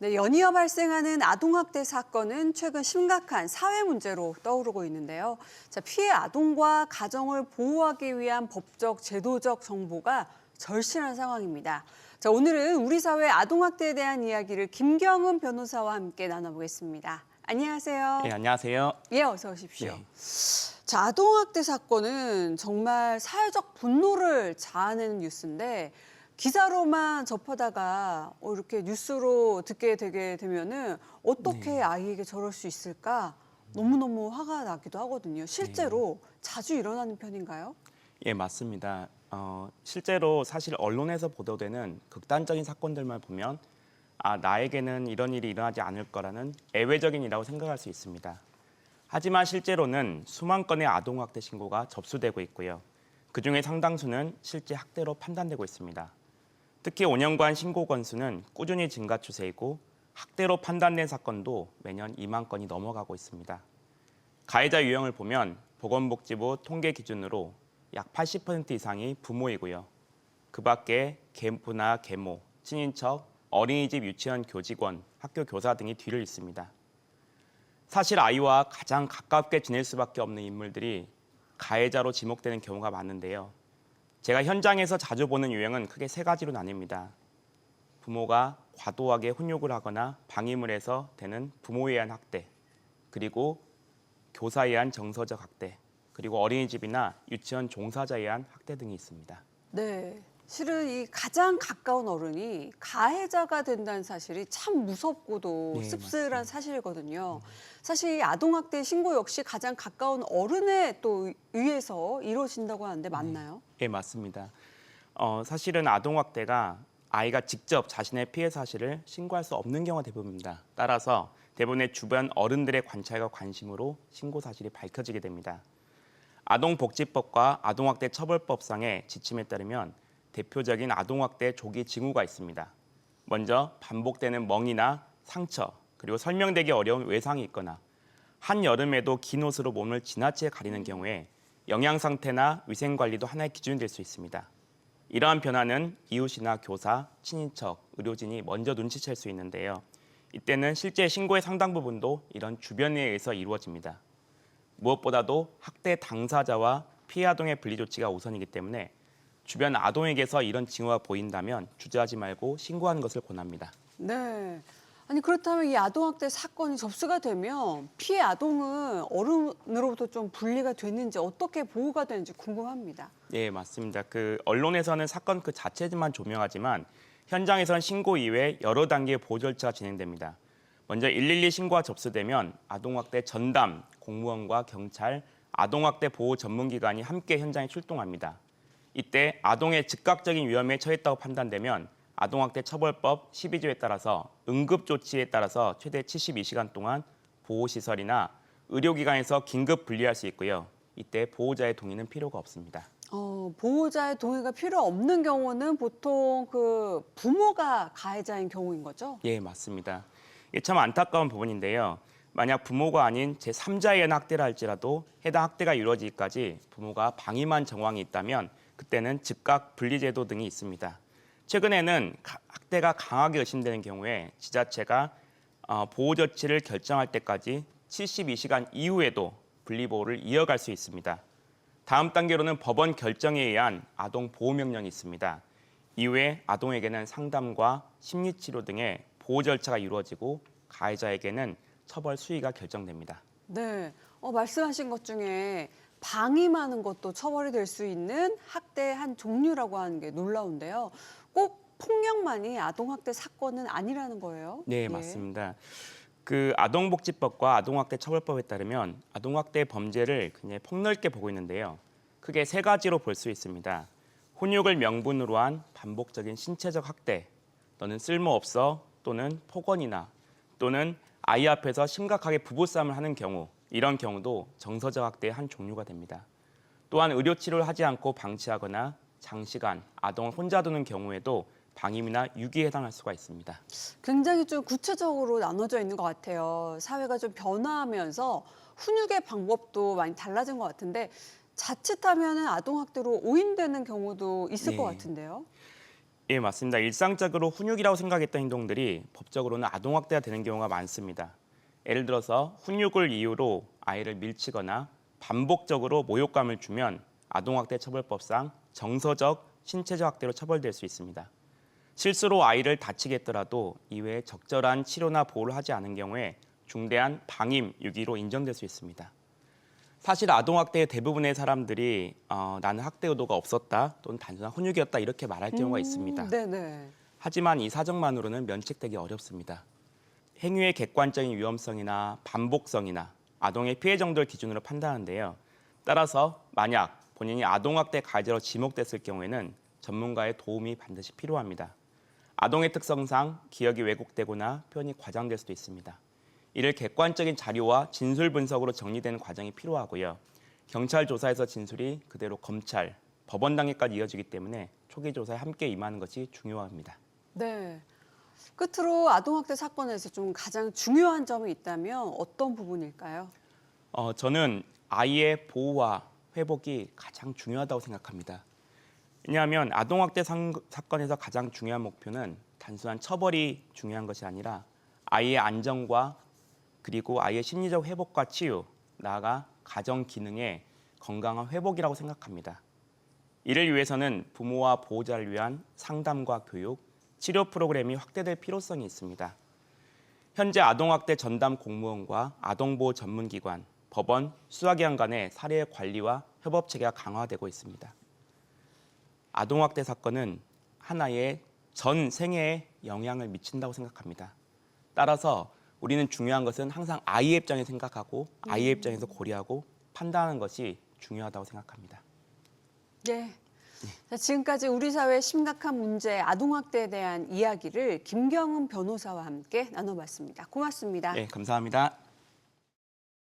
네, 연이어 발생하는 아동학대 사건은 최근 심각한 사회 문제로 떠오르고 있는데요. 자, 피해 아동과 가정을 보호하기 위한 법적, 제도적 정보가 절실한 상황입니다. 자, 오늘은 우리 사회 아동학대에 대한 이야기를 김경은 변호사와 함께 나눠보겠습니다. 안녕하세요. 네, 안녕하세요. 예, 어서 오십시오. 네. 자, 아동학대 사건은 정말 사회적 분노를 자아내는 뉴스인데 기사로만 접하다가 이렇게 뉴스로 듣게 되게 되면은 어떻게 네. 아이에게 저럴 수 있을까? 너무너무 화가 나기도 하거든요. 실제로 자주 일어나는 편인가요? 예, 맞습니다. 실제로 사실 언론에서 보도되는 극단적인 사건들만 보면 나에게는 이런 일이 일어나지 않을 거라는 예외적인 일이라고 생각할 수 있습니다. 하지만 실제로는 수만 건의 아동학대 신고가 접수되고 있고요. 그중에 상당수는 실제 학대로 판단되고 있습니다. 특히 5년간 신고 건수는 꾸준히 증가 추세이고 학대로 판단된 사건도 매년 2만 건이 넘어가고 있습니다. 가해자 유형을 보면 보건복지부 통계 기준으로 약 80% 이상이 부모이고요. 그 밖에 계부나 계모, 친인척, 어린이집 유치원 교직원, 학교 교사 등이 뒤를 잇습니다. 사실 아이와 가장 가깝게 지낼 수밖에 없는 인물들이 가해자로 지목되는 경우가 많은데요. 제가 현장에서 자주 보는 유형은 크게 세 가지로 나뉩니다. 부모가 과도하게 훈육을 하거나 방임을 해서 되는 부모에 의한 학대, 그리고 교사에 의한 정서적 학대, 그리고 어린이집이나 유치원 종사자에 의한 학대 등이 있습니다. 네. 실은 이 가장 가까운 어른이 가해자가 된다는 사실이 참 무섭고도 네, 씁쓸한 맞습니다. 사실이거든요. 사실 이 아동학대 신고 역시 가장 가까운 어른에 또 의해서 이루어진다고 하는데 맞나요? 예, 맞습니다. 사실은 아동학대가 아이가 직접 자신의 피해 사실을 신고할 수 없는 경우가 대부분입니다. 따라서 대부분의 주변 어른들의 관찰과 관심으로 신고 사실이 밝혀지게 됩니다. 아동복지법과 아동학대 처벌법상의 지침에 따르면 대표적인 아동학대 조기 징후가 있습니다. 먼저 반복되는 멍이나 상처, 그리고 설명되기 어려운 외상이 있거나 한여름에도 긴 옷으로 몸을 지나치게 가리는 경우에 영양 상태나 위생 관리도 하나의 기준이 될 수 있습니다. 이러한 변화는 이웃이나 교사, 친인척, 의료진이 먼저 눈치챌 수 있는데요. 이때는 실제 신고의 상당 부분도 이런 주변에 의해서 이루어집니다. 무엇보다도 학대 당사자와 피해 아동의 분리 조치가 우선이기 때문에 주변 아동에게서 이런 징후가 보인다면 주저하지 말고 신고하는 것을 권합니다. 네. 아니 그렇다면 이 아동학대 사건이 접수가 되면 피해 아동은 어른으로부터 좀 분리가 됐는지 어떻게 보호가 되는지 궁금합니다. 네, 맞습니다. 언론에서는 사건 그 자체만 조명하지만 현장에서는 신고 이외에 여러 단계의 보호 절차가 진행됩니다. 먼저 112 신고가 접수되면 아동학대 전담, 공무원과 경찰, 아동학대 보호 전문기관이 함께 현장에 출동합니다. 이때 아동의 즉각적인 위험에 처했다고 판단되면 아동학대 처벌법 12조에 따라서 응급조치에 따라서 최대 72시간 동안 보호시설이나 의료기관에서 긴급 분리할 수 있고요. 이때 보호자의 동의는 필요가 없습니다. 보호자의 동의가 필요 없는 경우는 보통 그 부모가 가해자인 경우인 거죠? 예, 맞습니다. 이게 참 안타까운 부분인데요. 만약 부모가 아닌 제3자에 의한 학대를 할지라도 해당 학대가 이루어지기까지 부모가 방임한 정황이 있다면 그때는 즉각 분리제도 등이 있습니다. 최근에는 학대가 강하게 의심되는 경우에 지자체가 보호 조치를 결정할 때까지 72시간 이후에도 분리보호를 이어갈 수 있습니다. 다음 단계로는 법원 결정에 의한 아동 보호 명령이 있습니다. 이후에 아동에게는 상담과 심리치료 등의 보호 절차가 이루어지고 가해자에게는 처벌 수위가 결정됩니다. 네. 말씀하신 것 중에 방임하는 것도 처벌이 될 수 있는 학대의 한 종류라고 하는 게 놀라운데요. 꼭 폭력만이 아동학대 사건은 아니라는 거예요. 네, 예. 맞습니다. 아동복지법과 아동학대 처벌법에 따르면 아동학대 범죄를 굉장히 폭넓게 보고 있는데요. 크게 세 가지로 볼 수 있습니다. 훈육을 명분으로 한 반복적인 신체적 학대, 또는 쓸모없어, 또는 폭언이나, 또는 아이 앞에서 심각하게 부부싸움을 하는 경우, 이런 경우도 정서적 학대의 한 종류가 됩니다. 또한 의료치료를 하지 않고 방치하거나 장시간 아동을 혼자 두는 경우에도 방임이나 유기에 해당할 수가 있습니다. 굉장히 좀 구체적으로 나눠져 있는 것 같아요. 사회가 좀 변화하면서 훈육의 방법도 많이 달라진 것 같은데 자칫하면 아동학대로 오인되는 경우도 있을 것 네. 같은데요. 예, 맞습니다. 일상적으로 훈육이라고 생각했던 행동들이 법적으로는 아동학대가 되는 경우가 많습니다. 예를 들어서 훈육을 이유로 아이를 밀치거나 반복적으로 모욕감을 주면 아동학대 처벌법상 정서적, 신체적 학대로 처벌될 수 있습니다. 실수로 아이를 다치게 했더라도 이외에 적절한 치료나 보호를 하지 않은 경우에 중대한 방임, 유기로 인정될 수 있습니다. 사실 아동학대의 대부분의 사람들이 나는 학대 의도가 없었다 또는 단순한 훈육이었다 이렇게 말할 경우가 있습니다. 네네. 하지만 이 사정만으로는 면책되기 어렵습니다. 행위의 객관적인 위험성이나 반복성이나 아동의 피해 정도를 기준으로 판단하는데요. 따라서 만약 본인이 아동학대 가해자로 지목됐을 경우에는 전문가의 도움이 반드시 필요합니다. 아동의 특성상 기억이 왜곡되거나 표현이 과장될 수도 있습니다. 이를 객관적인 자료와 진술 분석으로 정리되는 과정이 필요하고요. 경찰 조사에서 진술이 그대로 검찰, 법원 단계까지 이어지기 때문에 초기 조사에 함께 임하는 것이 중요합니다. 네. 끝으로 아동학대 사건에서 좀 가장 중요한 점이 있다면 어떤 부분일까요? 저는 아이의 보호와 회복이 가장 중요하다고 생각합니다. 왜냐하면 아동학대 사건에서 가장 중요한 목표는 단순한 처벌이 중요한 것이 아니라 아이의 안정과 그리고 아이의 심리적 회복과 치유, 나아가 가정 기능의 건강한 회복이라고 생각합니다. 이를 위해서는 부모와 보호자를 위한 상담과 교육, 치료 프로그램이 확대될 필요성이 있습니다. 현재 아동학대 전담 공무원과 아동보호 전문기관, 법원, 수사기관 간의 사례 관리와 협업 체계가 강화되고 있습니다. 아동학대 사건은 하나의 전 생애에 영향을 미친다고 생각합니다. 따라서 우리는 중요한 것은 항상 아이의 입장에서 생각하고 아이의 입장에서 고려하고 판단하는 것이 중요하다고 생각합니다. 네. 자, 지금까지 우리 사회의 심각한 문제 아동학대에 대한 이야기를 김경은 변호사와 함께 나눠봤습니다. 고맙습니다. 네, 감사합니다.